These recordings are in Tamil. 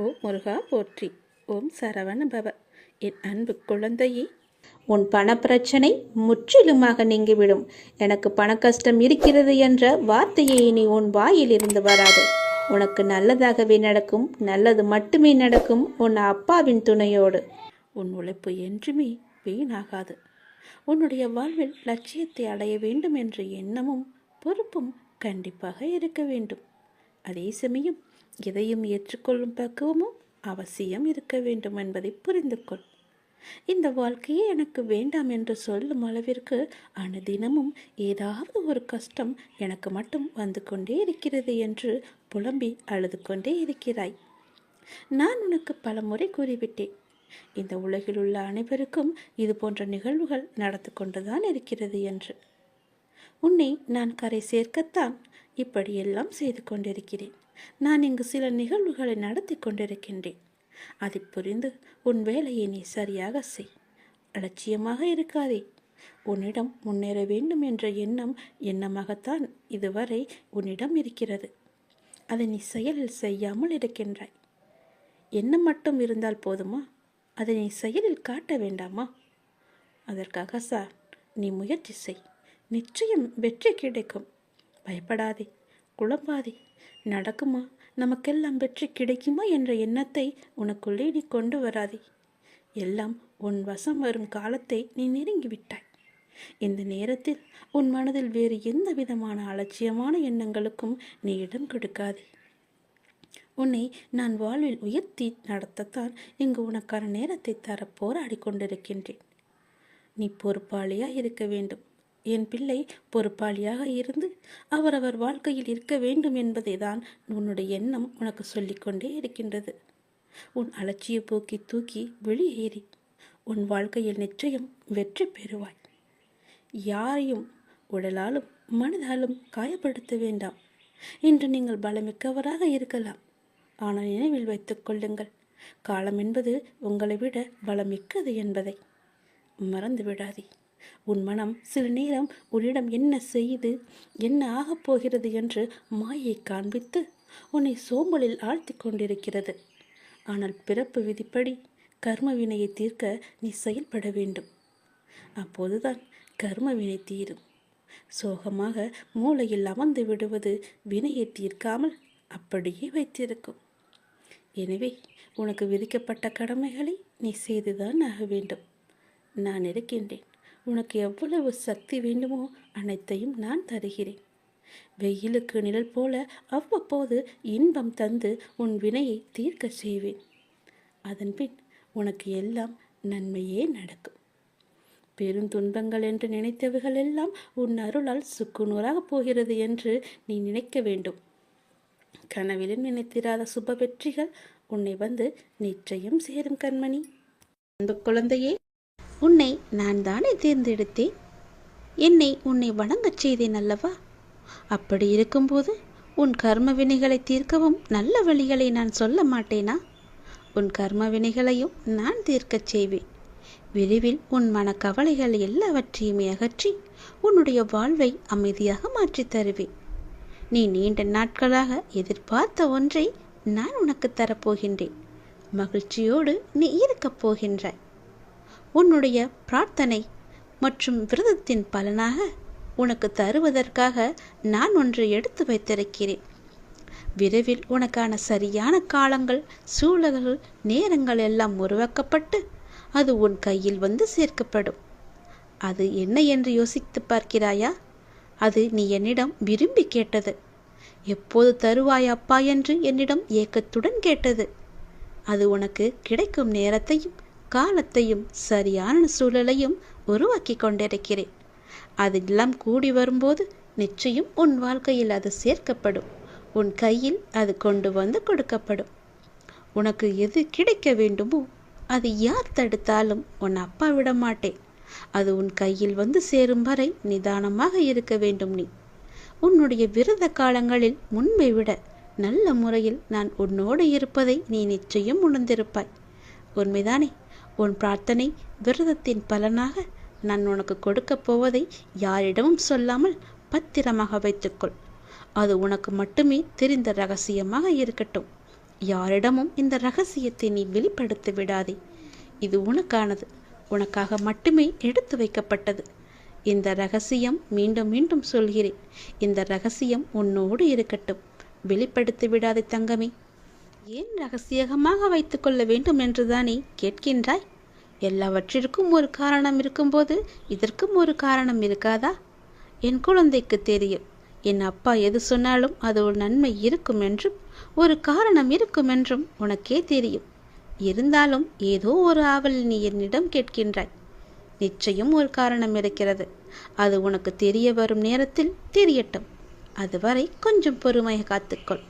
ஓம் முருகா போற்றி. ஓம் சரவண பவ. என் அன்பு குழந்தையே, உன் பணப்பிரச்சனை முற்றிலுமாக நீங்கிவிடும். எனக்கு பண கஷ்டம் இருக்கிறது என்ற வார்த்தையை இனி உன் வாயிலிருந்து வராது. உனக்கு நல்லதாகவே நடக்கும், நல்லது மட்டுமே நடக்கும். உன் அப்பாவின் துணையோடு. உன் உழைப்பு என்றுமே வீணாகாது. உன்னுடைய வாழ்வில் லட்சியத்தை அடைய வேண்டும் என்ற எண்ணமும் பொறுப்பும் கண்டிப்பாக இருக்க வேண்டும். அதே சமயம் எதையும் ஏற்றுக்கொள்ளும் பக்குவமும் அவசியம் இருக்க வேண்டும் என்பதை புரிந்து கொள். இந்த வாழ்க்கையே எனக்கு வேண்டாம் என்று சொல்லும் அளவிற்கு அனுதினமும் ஏதாவது ஒரு கஷ்டம் எனக்கு மட்டும் வந்து கொண்டே இருக்கிறது என்று புலம்பி அழுது கொண்டே இருக்கிறாய். நான் உனக்கு பல முறை கூறிவிட்டேன், இந்த உலகில் உள்ள அனைவருக்கும் இது போன்ற நிகழ்வுகள் நடந்து கொண்டுதான் இருக்கிறது என்று. உன்னை நான் கரை சேர்க்கத்தான் இப்படியெல்லாம் செய்து கொண்டிருக்கிறேன். நான் இங்கு சில நிகழ்வுகளை நடத்தி கொண்டிருக்கின்றேன். அதை புரிந்து உன் வேலையை நீ சரியாக செய். அலட்சியமாக இருக்காதே. உன்னிடம் முன்னேற வேண்டும் என்ற எண்ணமாகத்தான் இதுவரை உன்னிடம் இருக்கிறது. அதை நீ செயலில் செய்யாமல் இருக்கின்றாய். எண்ணம் மட்டும் இருந்தால் போதுமா? அதை நீ செயலில் காட்ட வேண்டாமா? அதற்காக சார், நீ முயற்சி செய். நிச்சயம் வெற்றி கிடைக்கும். பயப்படாதே, குழம்பாதே. நடக்குமா, நமக்கெல்லாம் வெற்றி கிடைக்குமா என்ற எண்ணத்தை உனக்குள்ளே நீ கொண்டு வராதே. எல்லாம் உன் வசம் வரும் காலத்தை நீ நெருங்கிவிட்டாய். இந்த நேரத்தில் உன் மனதில் வேறு எந்த விதமான அலட்சியமான எண்ணங்களுக்கும் நீ இடம் கொடுக்காதே. உன்னை நான் வாழ்வில் உயர்த்தி நடத்தத்தான் இங்கு உனக்கான நேரத்தை தர போராடி கொண்டிருக்கின்றேன். நீ பொறுப்பாளியாக இருக்க வேண்டும். என் பிள்ளை பொறுப்பாளியாக இருந்து அவரவர் வாழ்க்கையில் இருக்க வேண்டும் என்பதை தான் உன்னுடைய எண்ணம் உனக்கு சொல்லிக்கொண்டே இருக்கின்றது. உன் அலட்சிய போக்கி தூக்கி வெளியேறி உன் வாழ்க்கையில் நிச்சயம் வெற்றி பெறுவாய். யாரையும் உடலாலும் மனதாலும் காயப்படுத்த வேண்டாம். இன்று நீங்கள் பலமிக்கவராக இருக்கலாம், ஆனால் நினைவில் வைத்துக் கொள்ளுங்கள், காலம் என்பது உங்களை விட பலமிக்கது என்பதை மறந்து விடாதே. உன் மனம் சில நேரம் உன்னிடம் என்ன செய்து என்ன ஆகப் போகிறது என்று மாயை காண்பித்து உன்னை சோம்பலில் ஆழ்த்தி கொண்டிருக்கிறது. ஆனால் பிறப்பு விதிப்படி கர்ம வினையை தீர்க்க நீ செயல்பட வேண்டும். அப்போதுதான் கர்ம வினை தீரும். சோகமாக மூளையில் அமர்ந்து விடுவது வினையை தீர்க்காமல் அப்படியே வைத்திருக்கும். எனவே உனக்கு விதிக்கப்பட்ட கடமைகளை நீ செய்துதான் ஆக வேண்டும். நான் இருக்கின்றேன். உனக்கு எவ்வளவு சக்தி வேண்டுமோ அனைத்தையும் நான் தருகிறேன். வெயிலுக்கு நிழல் போல அவ்வப்போது இன்பம் தந்து உன் வினையை தீர்க்க செய்வேன். அதன்பின் உனக்கு எல்லாம் நன்மையே நடக்கும். பெருந்துன்பங்கள் என்று நினைத்தவைகள் எல்லாம் உன் அருளால் சுக்குநூறாக போகிறது என்று நீ நினைக்க வேண்டும். கனவிலும் நினைத்திராத சுப வெற்றிகள் உன்னை வந்து நிச்சயம் சேரும் கண்மணி. அன்பு குழந்தையே, உன்னை நான் தானே தேர்ந்தெடுத்தேன். உன்னை வணங்கச் செய்தேன் அல்லவா? அப்படி இருக்கும்போது உன் கர்ம வினைகளை தீர்க்கவும் நல்ல வழிகளை நான் சொல்ல மாட்டேனா? உன் கர்ம வினைகளையும் நான் தீர்க்கச் செய்வேன். விரைவில் உன் மனக்கவலைகள் எல்லாவற்றையுமே அகற்றி உன்னுடைய வாழ்வை அமைதியாக மாற்றித் தருவேன். நீ நீண்ட நாட்களாக எதிர்பார்த்த ஒன்றை நான் உனக்கு தரப்போகின்றேன். மகிழ்ச்சியோடு நீ இருக்கப் போகின்றாய். உன்னுடைய பிரார்த்தனை மற்றும் விரதத்தின் பலனாக உனக்கு தருவதற்காக நான் ஒன்று எடுத்து வைத்திருக்கிறேன். விரைவில் உனக்கான சரியான காலங்கள், சூழல்கள், நேரங்கள் எல்லாம் உருவாக்கப்பட்டு அது உன் கையில் வந்து சேர்க்கப்படும். அது என்ன என்று யோசித்து பார்க்கிறாயா? அது நீ என்னிடம் விரும்பி கேட்டது. எப்போது தருவாய் அப்பா என்று என்னிடம் ஏக்கத்துடன் கேட்டது. அது உனக்கு கிடைக்கும் நேரத்தையும் காலத்தையும் சரியான சூழலையும் உருவாக்கி கொண்டிருக்கிறேன். அதெல்லாம் கூடி வரும்போது நிச்சயம் உன் வாழ்க்கையில் அது சேர்க்கப்படும். உன் கையில் அது கொண்டு வந்து கொடுக்கப்படும். உனக்கு எது கிடைக்க வேண்டுமோ அது யார் தடுத்தாலும் உன் அப்பா விட மாட்டேன். அது உன் கையில் வந்து சேரும் வரை நிதானமாக இருக்க வேண்டும். நீ உன்னுடைய விரத காலங்களில் முன்பை விட நல்ல முறையில் நான் உன்னோடு இருப்பதை நீ நிச்சயம் உணர்ந்திருப்பாய். உண்மைதானே? உன் பிரார்த்தனை விரதத்தின் பலனாக நான் உனக்கு கொடுக்கப் போவதை யாரிடமும் சொல்லாமல் பத்திரமாக வைத்துக்கொள். அது உனக்கு மட்டுமே தெரிந்த ரகசியமாக இருக்கட்டும். யாரிடமும் இந்த ரகசியத்தை நீ வெளிப்படுத்தி விடாதே. இது உனக்கானது, உனக்காக மட்டுமே எடுத்து வைக்கப்பட்டது. இந்த ரகசியம் மீண்டும் மீண்டும் சொல்கிறேன், இந்த ரகசியம் உன்னோடு இருக்கட்டும். வெளிப்படுத்தி விடாதே தங்கமே. ஏன் ரகசியமாக வைத்துக்கொள்ள வேண்டும் என்றுதானே கேட்கின்றாய்? எல்லாவற்றிற்கும் ஒரு காரணம் இருக்கும்போது இதற்கும் ஒரு காரணம் இருக்காதா? என் குழந்தைக்கு தெரியும், என் அப்பா எது சொன்னாலும் அது ஒரு நன்மை இருக்கும் என்றும் ஒரு காரணம் இருக்கும் என்றும் உனக்கே தெரியும். இருந்தாலும் ஏதோ ஒரு ஆவல் நீ என்னிடம் கேட்கின்றாய். நிச்சயம் ஒரு காரணம் இருக்கிறது. அது உனக்கு தெரிய வரும் நேரத்தில் தெரியட்டும். அதுவரை கொஞ்சம் பொறுமையாக காத்துக்கொள்.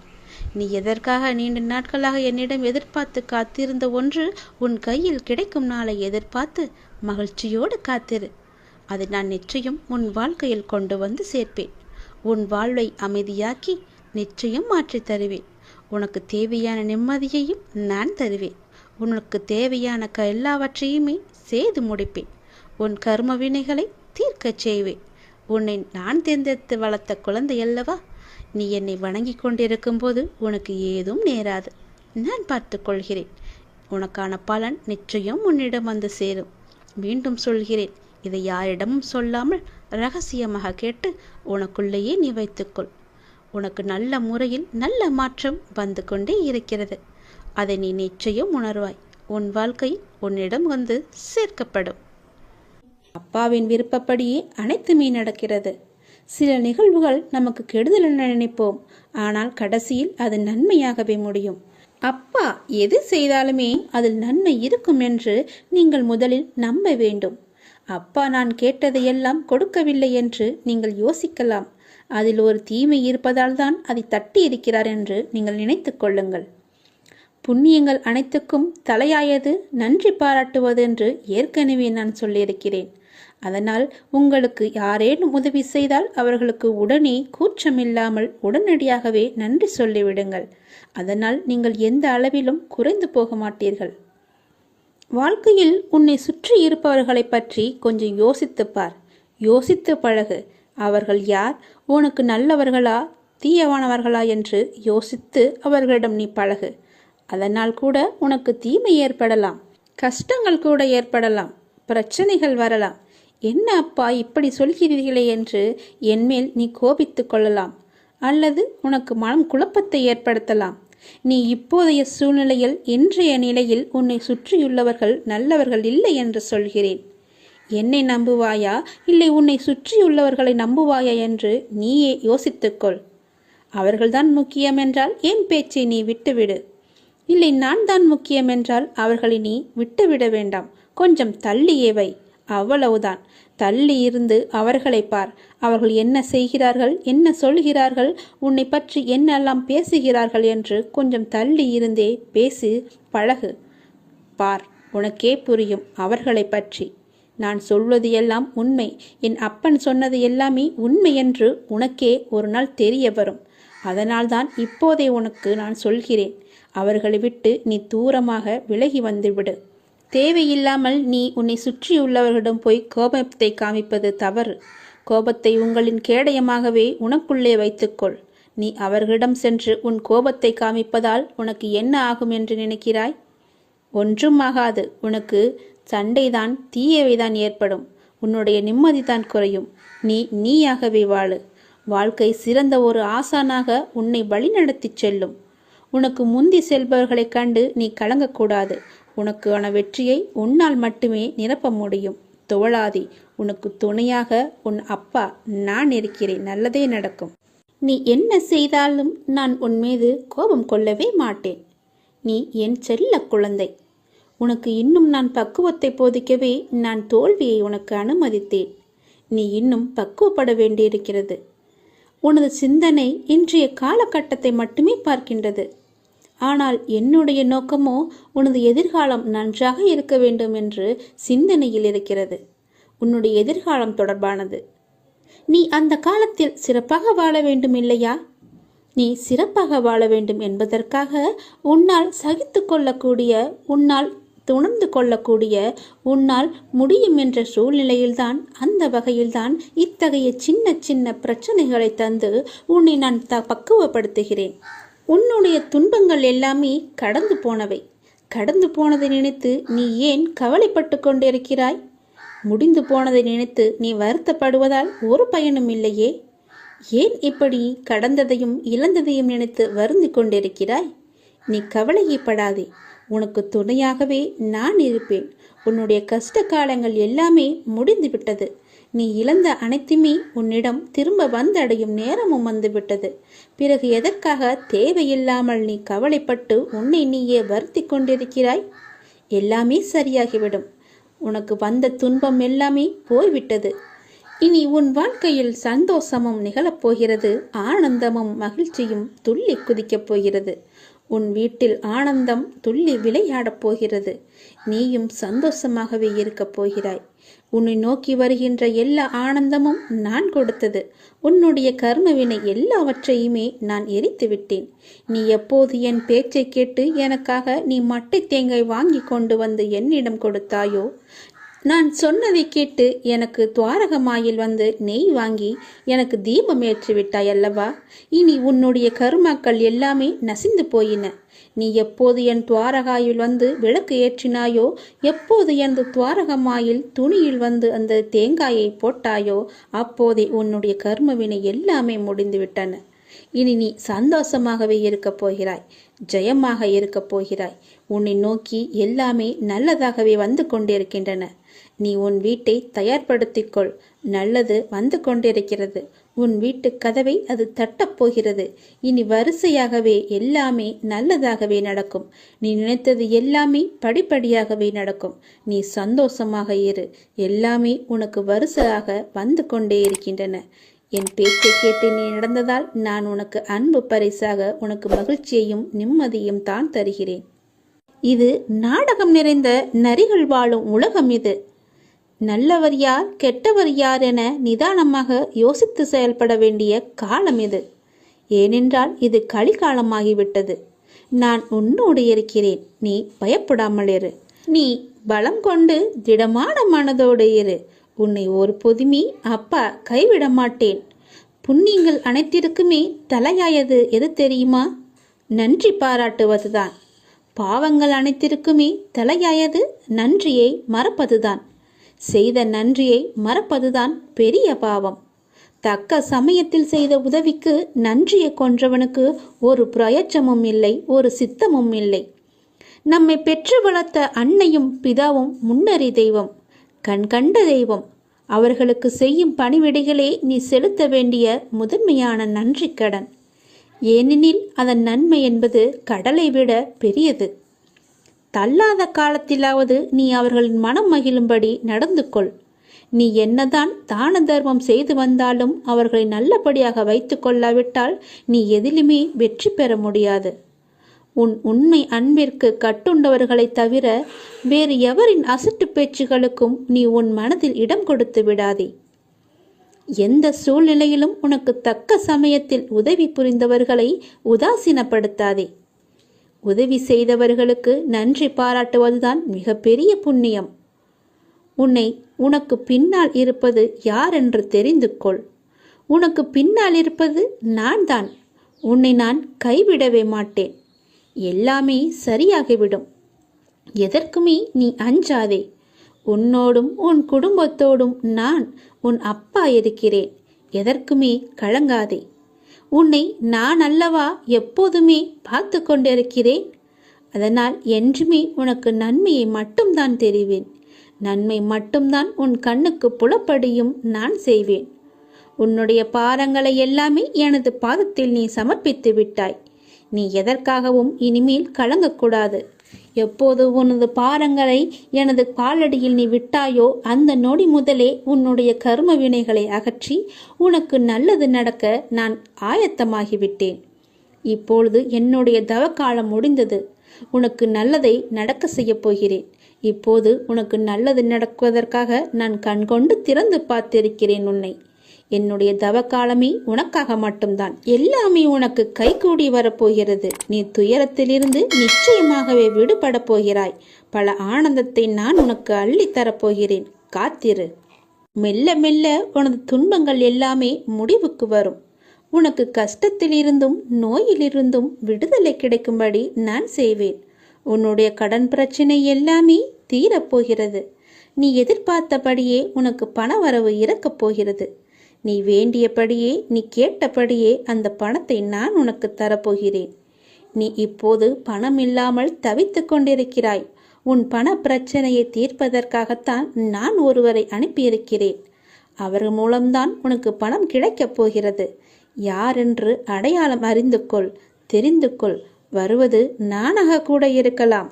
நீ எதற்காக நீண்ட நாட்களாக என்னிடம் எதிர்பார்த்து காத்திருந்த ஒன்று உன் கையில் கிடைக்கும் நாளை எதிர்பார்த்து மகிழ்ச்சியோடு காத்திரு. அதை நான் நிச்சயம் உன் வாழ்க்கையில் கொண்டு வந்து சேர்ப்பேன். உன் வாழ்வை அமைதியாக்கி நிச்சயம் மாற்றி தருவேன். உனக்கு தேவையான நிம்மதியையும் நான் தருவேன். உனக்கு தேவையான எல்லாவற்றையுமே செய்து முடிப்பேன். உன் கர்ம வினைகளை தீர்க்கச் செய்வேன். உன்னை நான் தேர்ந்தெடுத்து வளர்த்த குழந்தை அல்லவா? நீ என்னை வணங்கி கொண்டிருக்கும் போது உனக்கு ஏதும் நேராது. நான் பார்த்து கொள்கிறேன். உனக்கான பலன் நிச்சயம் உன்னிடம் வந்து சேரும். மீண்டும் சொல்கிறேன், இதை யாரிடமும் சொல்லாமல் ரகசியமாக கேட்டு உனக்குள்ளேயே நீ வைத்துக்கொள். உனக்கு நல்ல முறையில் நல்ல மாற்றம் வந்து கொண்டே இருக்கிறது. அதை நீ நிச்சயம் உணர்வாய். உன் வாழ்க்கை உன்னிடம் வந்து சேர்க்கப்படும். அப்பாவின் விருப்பப்படியே அனைத்துமே நடக்கிறது. சில நிகழ்வுகள் நமக்கு கெடுதல் என நினைப்போம், ஆனால் கடைசியில் அது நன்மையாகவே முடியும். அப்பா எது செய்தாலுமே அதில் நன்மை இருக்கும் என்று நீங்கள் முதலில் நம்ப வேண்டும். அப்பா நான் கேட்டதையெல்லாம் கொடுக்கவில்லை என்று நீங்கள் யோசிக்கலாம். அதில் ஒரு தீமை இருப்பதால் தான் அதை தட்டி இருக்கிறார் என்று நீங்கள் நினைத்து கொள்ளுங்கள். புண்ணியங்கள் அனைத்துக்கும் தலையாயது நன்றி பாராட்டுவது என்று ஏற்கனவே நான் சொல்லியிருக்கிறேன். அதனால் உங்களுக்கு யாரேனும் உதவி செய்தால் அவர்களுக்கு உடனே கூச்சமில்லாமல் உடனடியாகவே நன்றி சொல்லிவிடுங்கள். அதனால் நீங்கள் எந்த அளவிலும் குறைந்து போக மாட்டீர்கள். வாழ்க்கையில் உன்னை சுற்றி இருப்பவர்களை பற்றி கொஞ்சம் யோசித்துப்பார். யோசித்து பழகு. அவர்கள் யார், உனக்கு நல்லவர்களா தீயவானவர்களா என்று யோசித்து அவர்களிடம் நீ பழகு. அதனால் கூட உனக்கு தீமை ஏற்படலாம், கஷ்டங்கள் கூட ஏற்படலாம், பிரச்சனைகள் வரலாம். என்ன அப்பா இப்படி சொல்கிறீர்களே என்று என்மேல் நீ கோபித்து கொள்ளலாம், அல்லது உனக்கு மனம் குழப்பத்தை ஏற்படுத்தலாம். நீ இப்போதைய சூழ்நிலையில், இன்றைய நிலையில் உன்னை சுற்றியுள்ளவர்கள் நல்லவர்கள் இல்லை என்று சொல்கிறேன். என்னை நம்புவாயா இல்லை உன்னை சுற்றியுள்ளவர்களை நம்புவாயா என்று நீயே யோசித்துக்கொள். அவர்கள்தான் முக்கியம் என்றால் என் பேச்சை நீ விட்டுவிடு. இல்லை நான் தான் முக்கியம் என்றால் அவர்களை நீ விட்டுவிட வேண்டாம். கொஞ்சம் தள்ளியே வை, அவ்வளவுதான். தள்ளி இருந்து அவர்களை பார். அவர்கள் என்ன செய்கிறார்கள், என்ன சொல்கிறார்கள், உன்னை பற்றி என்னெல்லாம் பேசுகிறார்கள் என்று கொஞ்சம் தள்ளி இருந்தே பேசி பழகு. பார், உனக்கே புரியும் அவர்களை பற்றி. நான் சொல்வது எல்லாம் உண்மை, என் அப்பன் சொன்னது எல்லாமே உண்மை என்று உனக்கே ஒரு நாள் தெரிய வரும். அதனால்தான் இப்போதே உனக்கு நான் சொல்கிறேன். அவர்களை விட்டு நீ தூரமாக விலகி வந்துவிடு. தேவையில்லாமல் நீ உன்னை சுற்றியுள்ளவர்களிடம் போய் கோபத்தை காமிப்பது தவறு. கோபத்தை உங்களின் கேடயமாகவே உனக்குள்ளே வைத்துக்கொள். நீ அவர்களிடம் சென்று உன் கோபத்தை காமிப்பதால் உனக்கு என்ன ஆகும் என்று நினைக்கிறாய்? ஒன்றும் ஆகாது. உனக்கு சண்டைதான், தீயவைதான் ஏற்படும். உன்னுடைய நிம்மதிதான் குறையும். நீயாகவே வாழு. வாழ்க்கை சிறந்த ஒரு ஆசானாக உன்னை வழிநடத்தி செல்லும். உனக்கு முந்தி செல்பவர்களைக் கண்டு நீ கலங்கக்கூடாது. உனக்கான வெற்றியை உன்னால் மட்டுமே நிரப்ப முடியும். தோழாதி, உனக்கு துணையாக உன் அப்பா நான் இருக்கிறேன். நல்லதே நடக்கும். நீ என்ன செய்தாலும் நான் உன் மீது கோபம் கொள்ளவே மாட்டேன். நீ என் செல்ல குழந்தை. உனக்கு இன்னும் நான் பக்குவத்தை போதிக்கவே நான் தோல்வியை உனக்கு அனுமதித்தேன். நீ இன்னும் பக்குவப்பட வேண்டியிருக்கிறது. உனது சிந்தனை இன்றைய காலகட்டத்தை மட்டுமே பார்க்கின்றது. ஆனால் என்னுடைய நோக்கமோ உனது எதிர்காலம் நன்றாக இருக்க வேண்டும் என்று சிந்தனையில் இருக்கிறது. உன்னுடைய எதிர்காலம் தொடர்பானது. நீ அந்த காலத்தில் சிறப்பாக வாழ வேண்டும் இல்லையா? நீ சிறப்பாக வாழ வேண்டும் என்பதற்காக உன்னால் சகித்து கொள்ளக்கூடிய, உன்னால் உணர்ந்து கொள்ளக்கூடிய, உன்னால் முடியும் என்ற சூழ்நிலையில்தான், அந்த வகையில்தான் இத்தகைய சின்ன சின்ன பிரச்சனைகளை தந்து உன்னை நான் பக்குவப்படுத்துகிறேன். உன்னுடைய துன்பங்கள் எல்லாமே கடந்து போனவை. கடந்து போனதை நினைத்து நீ ஏன் கவலைப்பட்டு கொண்டிருக்கிறாய்? முடிந்து போனதை நினைத்து நீ வருத்தப்படுவதால் ஒரு பயனும் இல்லையே. ஏன் இப்படி கடந்ததையும் இழந்ததையும் நினைத்து வருந்தி கொண்டிருக்கிறாய்? நீ கவலையப்படாதே. உனக்கு துணையாகவே நான் இருப்பேன். உன்னுடைய கஷ்ட காலங்கள் எல்லாமே முடிந்து விட்டது. நீ இழந்த அனைத்துமே உன்னிடம் திரும்ப வந்தடையும் நேரமும் வந்துவிட்டது. பிறகு எதற்காக தேவையில்லாமல் நீ கவலைப்பட்டு உன்னை நீயே வருத்தி கொண்டிருக்கிறாய்? எல்லாமே சரியாகிவிடும். உனக்கு வந்த துன்பம் எல்லாமே போய்விட்டது. இனி உன் வாழ்க்கையில் சந்தோஷமும் நிகழப்போகிறது. ஆனந்தமும் மகிழ்ச்சியும் துள்ளி குதிக்கப் போகிறது. உன் வீட்டில் ஆனந்தம் துள்ளி விளையாடப் போகிறது. நீயும் சந்தோஷமாகவே இருக்கப் போகிறாய். உன்னை நோக்கி வருகின்ற எல்லா ஆனந்தமும் நான் கொடுத்தது. உன்னுடைய கர்மவினை எல்லாவற்றையுமே நான் எரித்து விட்டேன். நீ எப்போது என் பேச்சை கேட்டு எனக்காக நீ மட்டை தேங்காய் வாங்கி கொண்டு வந்து என்னிடம் கொடுத்தாயோ, நான் சொன்னதை கேட்டு எனக்கு துவாரகமாயில் வந்து நெய் வாங்கி எனக்கு தீபம் ஏற்றி விட்டாய் அல்லவா? இனி உன்னுடைய கருமாக்கள் எல்லாமே நசிந்து போயின. நீ எப்போது என் துவாரகாயில் வந்து விளக்கு ஏற்றினாயோ, எப்போது எனது துவாரகமாயில் துணியில் வந்து அந்த தேங்காயை போட்டாயோ, அப்போதே உன்னுடைய கர்மவினை எல்லாமே முடிந்து விட்டன. இனி நீ சந்தோஷமாகவே இருக்கப் போகிறாய். ஜெயமாக இருக்கப் போகிறாய். உன்னை நோக்கி எல்லாமே நல்லதாகவே வந்து கொண்டிருக்கின்றன. நீ உன் வீட்டை தயார்படுத்திக்கொள். நல்லது வந்து கொண்டிருக்கிறது. உன் வீட்டு கதவை அது தட்டப்போகிறது. இனி வரிசையாகவே எல்லாமே நல்லதாகவே நடக்கும். நீ நினைத்தது எல்லாமே படிப்படியாகவே நடக்கும். நீ சந்தோஷமாக இரு. எல்லாமே உனக்கு வரிசையாக வந்து கொண்டே இருக்கின்றன. என் பேச்சை கேட்டு நீ நடந்ததால் நான் உனக்கு அன்பு பரிசாக உனக்கு மகிழ்ச்சியையும் நிம்மதியும் தான் தருகிறேன். இது நாடகம் நிறைந்த நரிகள் வாழும் உலகம். இது நல்லவர் யார் கெட்டவர் யார் என நிதானமாக யோசித்து செயல்பட வேண்டிய காலம் இது. ஏனென்றால் இது கலிகாலமாகிவிட்டது. நான் உன்னோடு இருக்கிறேன். நீ பயப்படாமல் இரு. நீ பலம் கொண்டு திடமான மனதோடு இரு. உன்னை ஒரு பொதுமி அப்பா கைவிட மாட்டேன். புண்ணியங்கள் அனைத்திற்குமே தலையாயது எது தெரியுமா? நன்றி பாராட்டுவதுதான். பாவங்கள் அனைத்திற்குமே தலையாயது நன்றியை மறப்பதுதான். செய்த நன்றியை மறப்பதுதான் பெரிய பாவம். தக்க சமயத்தில் செய்த உதவிக்கு நன்றியை கொன்றவனுக்கு ஒரு பிரயோஜனமும் இல்லை, ஒரு சித்தமும் இல்லை. நம்மை பெற்று வளர்த்த அன்னையும் பிதாவும் முன்னறி தெய்வம், கண்கண்ட தெய்வம். அவர்களுக்கு செய்யும் பணிவிடைகளே நீ செலுத்த வேண்டிய முதன்மையான நன்றி கடன். ஏனெனில் அதன் நன்மை என்பது கடலை விட பெரியது. தள்ளாத காலத்திலாவது நீ அவர்களின் மனம் மகிழும்படி நடந்து கொள். நீ என்னதான் தான தர்மம் செய்து வந்தாலும் அவர்களை நல்லபடியாக வைத்து கொள்ளாவிட்டால் நீ எதிலுமே வெற்றி பெற முடியாது. உன் உண்மை அன்பிற்கு கட்டுண்டவர்களை தவிர வேறு எவரின் அசட்டு பேச்சுகளுக்கும் நீ உன் மனதில் இடம் கொடுத்து விடாதே. எந்த சூழ்நிலையிலும் உனக்கு தக்க சமயத்தில் உதவி புரிந்தவர்களை உதாசீனப்படுத்தாதே. உதவி செய்தவர்களுக்கு நன்றி பாராட்டுவதுதான் மிகப்பெரிய புண்ணியம். உனக்கு பின்னால் இருப்பது யார் என்று தெரிந்து கொள். உனக்கு பின்னால் இருப்பது நான் தான். உன்னை நான் கைவிடவே மாட்டேன். எல்லாமே சரியாகிவிடும். எதற்குமே நீ அஞ்சாதே. உன்னோடும் உன் குடும்பத்தோடும் நான் உன் அப்பா இருக்கிறேன். எதற்குமே கலங்காதே. உன்னை நான் அல்லவா எப்போதுமே பார்த்து கொண்டிருக்கிறேன். அதனால் என்றுமே உனக்கு நன்மையை மட்டும்தான் தெரிவேன். நன்மை மட்டும்தான் உன் கண்ணுக்கு புலப்படியும் நான் செய்வேன். உன்னுடைய பாரங்களை எல்லாமே எனது பாதத்தில் நீ சமர்ப்பித்து விட்டாய். நீ எதற்காகவும் இனிமேல் கலங்கக்கூடாது. எப்போது உனது பாரங்களை எனது காலடியில் நீ விட்டாயோ அந்த நொடி முதலே உன்னுடைய கர்ம வினைகளை அகற்றி உனக்கு நல்லது நடக்க நான் ஆயத்தமாகிவிட்டேன். இப்பொழுது என்னுடைய தவக்காலம் முடிந்தது. உனக்கு நல்லதை நடக்க செய்யப் போகிறேன். இப்போது உனக்கு நல்லது நடக்குவதற்காக நான் கண்கொண்டு திறந்து பார்த்திருக்கிறேன் உன்னை. என்னுடைய தவக்காலமே உனக்காக மட்டும்தான். எல்லாமே உனக்கு கைகூடி வரப்போகிறது. நீ துயரத்திலிருந்து நிச்சயமாகவே விடுபட போகிறாய். பல ஆனந்தத்தை நான் உனக்கு அள்ளித்தரப்போகிறேன். காத்திரு. மெல்ல மெல்ல உனது துன்பங்கள் எல்லாமே முடிவுக்கு வரும். உனக்கு கஷ்டத்திலிருந்தும் நோயிலிருந்தும் விடுதலை கிடைக்கும்படி நான் செய்வேன். உன்னுடைய கடன் பிரச்சனை எல்லாமே தீரப்போகிறது. நீ எதிர்பார்த்தபடியே உனக்கு பண வரவு இறக்கப் போகிறது. நீ வேண்டியபடியே, நீ கேட்டபடியே அந்த பணத்தை நான் உனக்கு தரப்போகிறேன். நீ இப்போது பணம் இல்லாமல் தவித்து கொண்டிருக்கிறாய். உன் பண பிரச்சனையை தீர்ப்பதற்காகத்தான் நான் ஒருவரை அனுப்பியிருக்கிறேன். அவர் மூலம்தான் உனக்கு பணம் கிடைக்கப் போகிறது. யாரென்று அடையாளம் அறிந்து கொள், தெரிந்து கொள். வருவது நானாக கூட இருக்கலாம்.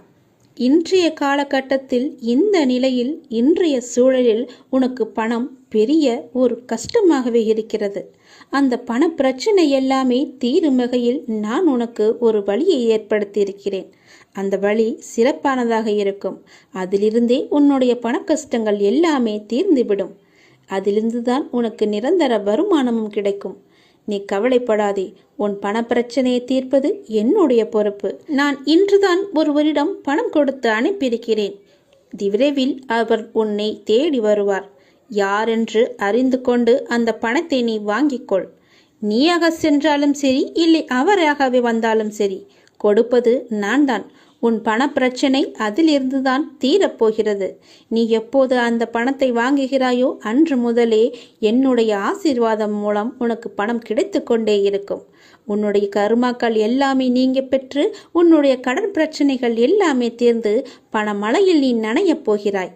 இன்றைய காலகட்டத்தில், இந்த நிலையில், இன்றைய சூழலில் உனக்கு பணம் பெரிய ஒரு கஷ்டமாகவே இருக்கிறது. அந்த பண பிரச்சனை எல்லாமே தீரும் வகையில் நான் உனக்கு ஒரு வழியை ஏற்படுத்தியிருக்கிறேன். அந்த வழி சிறப்பானதாக இருக்கும். அதிலிருந்தே உன்னுடைய பண கஷ்டங்கள் எல்லாமே தீர்ந்துவிடும். அதிலிருந்துதான் உனக்கு நிரந்தர வருமானமும் கிடைக்கும். நீ கவலைப்படாதே. உன் பண பிரச்சனையை தீர்ப்பது என்னுடைய பொறுப்பு. நான் இன்றுதான் ஒருவரிடம் பணம் கொடுத்து அனுப்பியிருக்கிறேன். விரைவில் அவர் உன்னை தேடி வருவார். யாரென்று அறிந்து கொண்டு அந்த பணத்தை நீ வாங்கிக்கொள். நீயாக சென்றாலும் சரி, இல்லை அவராகவே வந்தாலும் சரி, கொடுப்பது நான் தான். உன் பண பிரச்சனை அதிலிருந்துதான் தீரப்போகிறது. நீ எப்போது அந்த பணத்தை வாங்குகிறாயோ அன்று முதலே என்னுடைய ஆசீர்வாதம் மூலம் உனக்கு பணம் கிடைத்து கொண்டே இருக்கும். உன்னுடைய கருமாக்கள் எல்லாமே நீங்க பெற்று உன்னுடைய கடன் பிரச்சனைகள் எல்லாமே தீர்ந்து பணமழையில் நீ நனையப் போகிறாய்.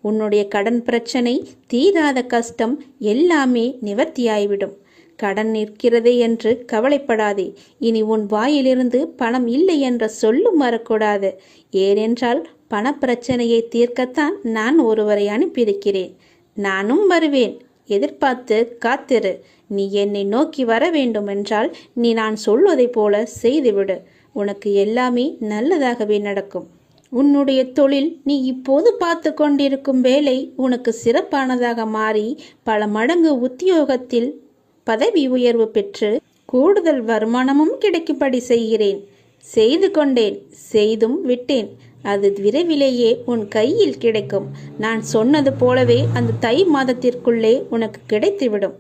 உன்னுடைய கடன் பிரச்சனை, தீராத கஷ்டம் எல்லாமே நிவர்த்தியாய்விடும். கடன் நிற்கிறதே என்று கவலைப்படாதே. இனி உன் வாயிலிருந்து பணம் இல்லை என்ற சொல்லும் வரக்கூடாது. ஏனென்றால் பண பிரச்சனையை தீர்க்கத்தான் நான் ஒருவரை அனுப்பியிருக்கிறேன். நானும் வருவேன். எதிர்பார்த்து காத்திரு. நீ என்னை நோக்கி வர வேண்டும் என்றால் நீ நான் சொல்வதை போல செய்துவிடு. உனக்கு எல்லாமே நல்லதாகவே நடக்கும். உன்னுடைய தொழில், நீ இப்போது பார்த்து கொண்டிருக்கும் வேலை உனக்கு சிறப்பானதாக மாறி பல மடங்கு உத்தியோகத்தில் பதவி உயர்வு பெற்று கூடுதல் வருமானமும் கிடைக்கும்படி செய்கிறேன். செய்து கொண்டேன், செய்தும் விட்டேன். அது விரைவிலேயே உன் கையில் கிடைக்கும். நான் சொன்னது போலவே அந்த தை மாதத்திற்குள்ளே உனக்கு கிடைத்துவிடும்.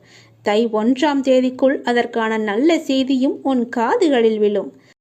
தை 1ஆம் தேதிக்குள் அதற்கான நல்ல செய்தியும் உன் காதுகளில் விழும்.